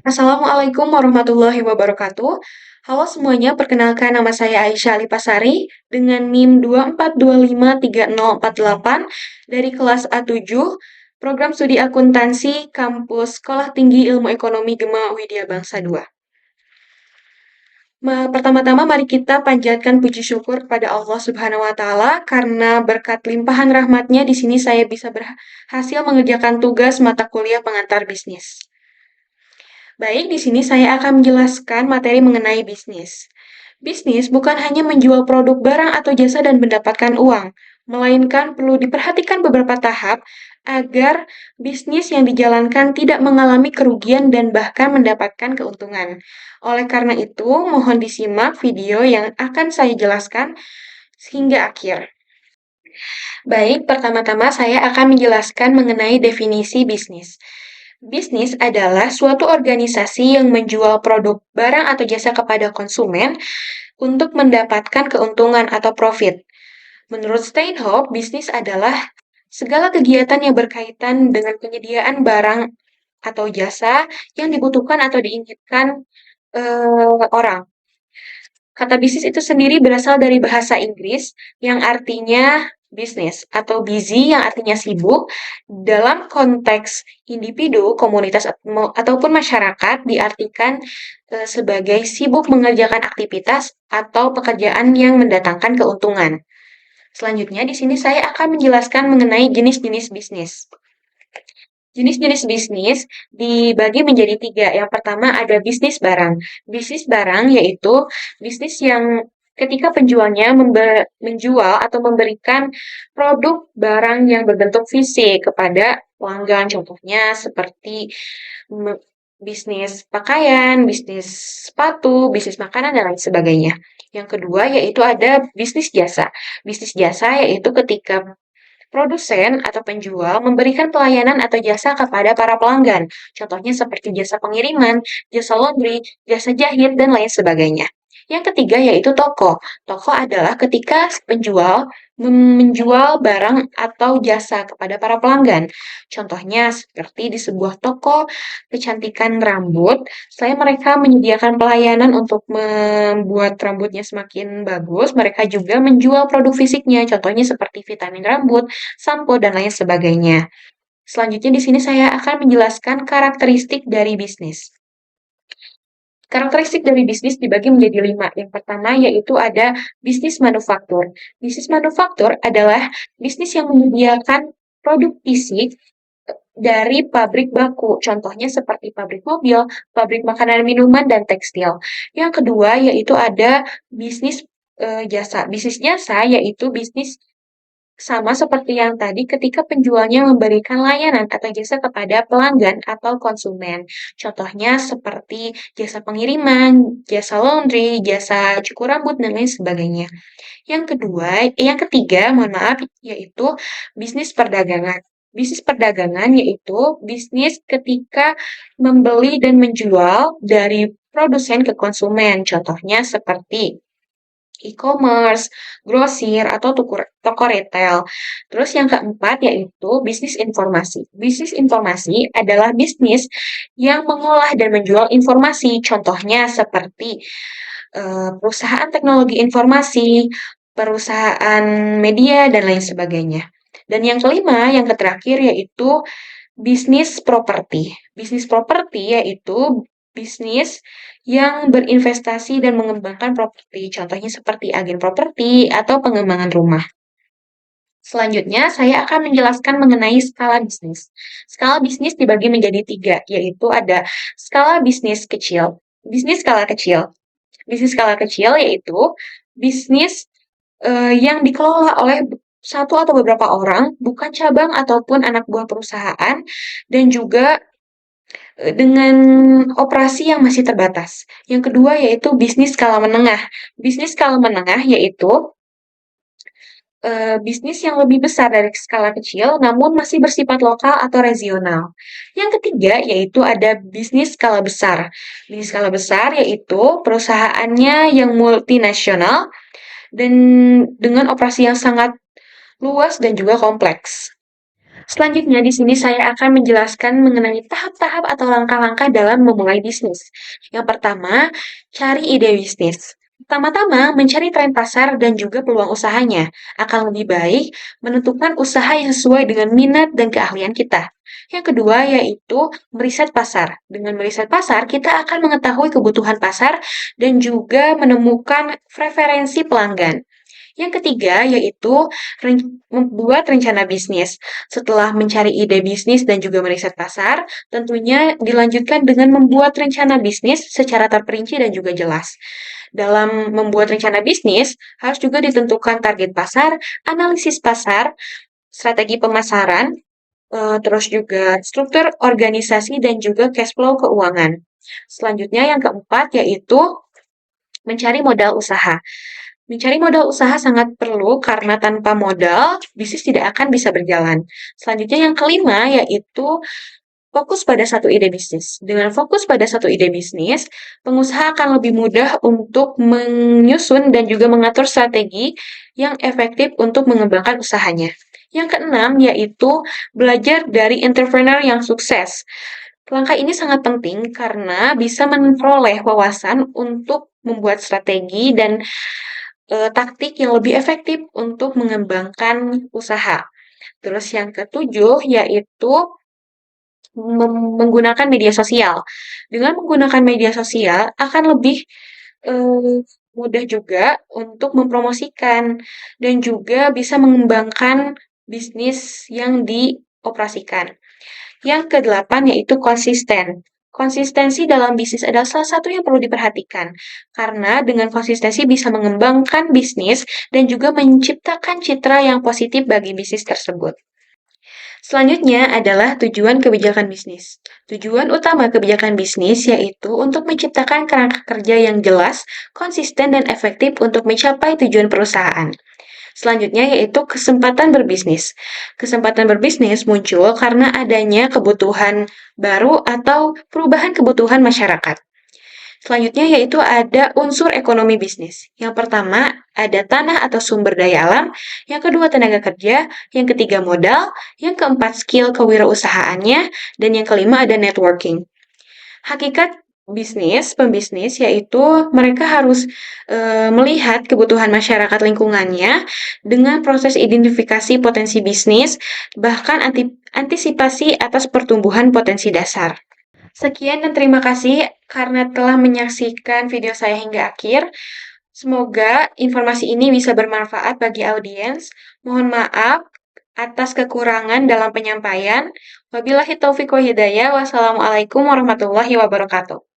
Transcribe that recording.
Assalamualaikum warahmatullahi wabarakatuh. Halo semuanya, perkenalkan nama saya Aisyah Lipasari dengan NIM 24253048 dari kelas A7, Program Studi Akuntansi, Kampus Sekolah Tinggi Ilmu Ekonomi Gema Widya Bangsa II. Pertama-tama mari kita panjatkan puji syukur kepada Allah Subhanahu wa taala karena berkat limpahan rahmatnya di sini saya bisa berhasil mengerjakan tugas mata kuliah pengantar bisnis. Baik, di sini saya akan menjelaskan materi mengenai bisnis. Bisnis bukan hanya menjual produk barang atau jasa dan mendapatkan uang, melainkan perlu diperhatikan beberapa tahap agar bisnis yang dijalankan tidak mengalami kerugian dan bahkan mendapatkan keuntungan. Oleh karena itu, mohon disimak video yang akan saya jelaskan hingga akhir. Baik, pertama-tama saya akan menjelaskan mengenai definisi bisnis. Bisnis adalah suatu organisasi yang menjual produk, barang, atau jasa kepada konsumen untuk mendapatkan keuntungan atau profit. Menurut Steinhoff, bisnis adalah segala kegiatan yang berkaitan dengan penyediaan barang atau jasa yang dibutuhkan atau diinginkan orang. Kata bisnis itu sendiri berasal dari bahasa Inggris yang artinya bisnis atau busy yang artinya sibuk. Dalam konteks individu, komunitas ataupun masyarakat diartikan sebagai sibuk mengerjakan aktivitas atau pekerjaan yang mendatangkan keuntungan. Selanjutnya di sini saya akan menjelaskan mengenai jenis-jenis bisnis. Jenis-jenis bisnis dibagi menjadi tiga. Yang pertama ada bisnis barang. Bisnis barang yaitu bisnis yang ketika penjualnya menjual atau memberikan produk barang yang berbentuk fisik kepada pelanggan. Contohnya seperti bisnis pakaian, bisnis sepatu, bisnis makanan, dan lain sebagainya. Yang kedua yaitu ada bisnis jasa. Bisnis jasa yaitu ketika produsen atau penjual memberikan pelayanan atau jasa kepada para pelanggan. Contohnya seperti jasa pengiriman, jasa laundry, jasa jahit, dan lain sebagainya. Yang ketiga yaitu toko. Toko adalah ketika penjual menjual barang atau jasa kepada para pelanggan. Contohnya seperti di sebuah toko kecantikan rambut, selain mereka menyediakan pelayanan untuk membuat rambutnya semakin bagus, mereka juga menjual produk fisiknya. Contohnya seperti vitamin rambut, sampo, dan lain sebagainya. Selanjutnya di sini saya akan menjelaskan karakteristik dari bisnis. Karakteristik dari bisnis dibagi menjadi 5. Yang pertama yaitu ada bisnis manufaktur. Bisnis manufaktur adalah bisnis yang menyediakan produk fisik dari pabrik baku. Contohnya seperti pabrik mobil, pabrik makanan minuman, dan tekstil. Yang kedua yaitu ada bisnis jasa. Bisnis jasa yaitu bisnis sama seperti yang tadi ketika penjualnya memberikan layanan atau jasa kepada pelanggan atau konsumen. Contohnya seperti jasa pengiriman, jasa laundry, jasa cukur rambut, dan lain sebagainya. Yang ketiga, mohon maaf, yaitu bisnis perdagangan. Bisnis perdagangan yaitu bisnis ketika membeli dan menjual dari produsen ke konsumen. Contohnya seperti e-commerce, grosir, atau toko retail. Terus yang keempat yaitu bisnis informasi. Bisnis informasi adalah bisnis yang mengolah dan menjual informasi. Contohnya seperti perusahaan teknologi informasi, perusahaan media, dan lain sebagainya. Dan yang kelima, yang terakhir yaitu bisnis properti. Bisnis properti yaitu bisnis yang berinvestasi dan mengembangkan properti, contohnya seperti agen properti atau pengembangan rumah. Selanjutnya, saya akan menjelaskan mengenai skala bisnis. Skala bisnis dibagi menjadi 3, yaitu ada skala bisnis kecil. Bisnis skala kecil. Bisnis skala kecil yaitu bisnis yang dikelola oleh satu atau beberapa orang, bukan cabang ataupun anak buah perusahaan, dan juga dengan operasi yang masih terbatas. Yang kedua yaitu bisnis skala menengah. Bisnis skala menengah yaitu bisnis yang lebih besar dari skala kecil, namun masih bersifat lokal atau regional. Yang ketiga yaitu ada bisnis skala besar. Bisnis skala besar yaitu perusahaannya yang multinasional dan dengan operasi yang sangat luas dan juga kompleks. Selanjutnya, di sini saya akan menjelaskan mengenai tahap-tahap atau langkah-langkah dalam memulai bisnis. Yang pertama, cari ide bisnis. Pertama-tama, mencari tren pasar dan juga peluang usahanya. Akan lebih baik menentukan usaha yang sesuai dengan minat dan keahlian kita. Yang kedua, yaitu meriset pasar. Dengan meriset pasar, kita akan mengetahui kebutuhan pasar dan juga menemukan preferensi pelanggan. Yang ketiga, yaitu membuat rencana bisnis. Setelah mencari ide bisnis dan juga meriset pasar, tentunya dilanjutkan dengan membuat rencana bisnis secara terperinci dan juga jelas. Dalam membuat rencana bisnis, harus juga ditentukan target pasar, analisis pasar, strategi pemasaran, terus juga struktur organisasi dan juga cash flow keuangan. Selanjutnya yang keempat yaitu mencari modal usaha. Mencari modal usaha sangat perlu karena tanpa modal, bisnis tidak akan bisa berjalan. Selanjutnya yang kelima yaitu fokus pada satu ide bisnis. Dengan fokus pada satu ide bisnis, pengusaha akan lebih mudah untuk menyusun dan juga mengatur strategi yang efektif untuk mengembangkan usahanya. Yang keenam yaitu belajar dari entrepreneur yang sukses. Langkah ini sangat penting karena bisa memperoleh wawasan untuk membuat strategi dan taktik yang lebih efektif untuk mengembangkan usaha. Terus yang ketujuh yaitu menggunakan media sosial. Dengan menggunakan media sosial akan lebih mudah juga untuk mempromosikan dan juga bisa mengembangkan bisnis yang dioperasikan. Yang kedelapan yaitu konsisten. Konsistensi dalam bisnis adalah salah satu yang perlu diperhatikan, karena dengan konsistensi bisa mengembangkan bisnis dan juga menciptakan citra yang positif bagi bisnis tersebut. Selanjutnya adalah tujuan kebijakan bisnis. Tujuan utama kebijakan bisnis yaitu untuk menciptakan kerangka kerja yang jelas, konsisten, dan efektif untuk mencapai tujuan perusahaan. Selanjutnya yaitu kesempatan berbisnis. Kesempatan berbisnis muncul karena adanya kebutuhan baru atau perubahan kebutuhan masyarakat. Selanjutnya yaitu ada unsur ekonomi bisnis. Yang pertama ada tanah atau sumber daya alam, yang kedua tenaga kerja, yang ketiga modal, yang keempat skill kewirausahaannya, dan yang kelima ada networking. Hakikat pembisnis yaitu mereka harus melihat kebutuhan masyarakat lingkungannya dengan proses identifikasi potensi bisnis, bahkan antisipasi atas pertumbuhan potensi dasar. Sekian dan terima kasih karena telah menyaksikan video saya hingga akhir. Semoga informasi ini bisa bermanfaat bagi audiens. Mohon maaf atas kekurangan dalam penyampaian. Wabillahi taufiq wa hidayah. Wassalamualaikum warahmatullahi wabarakatuh.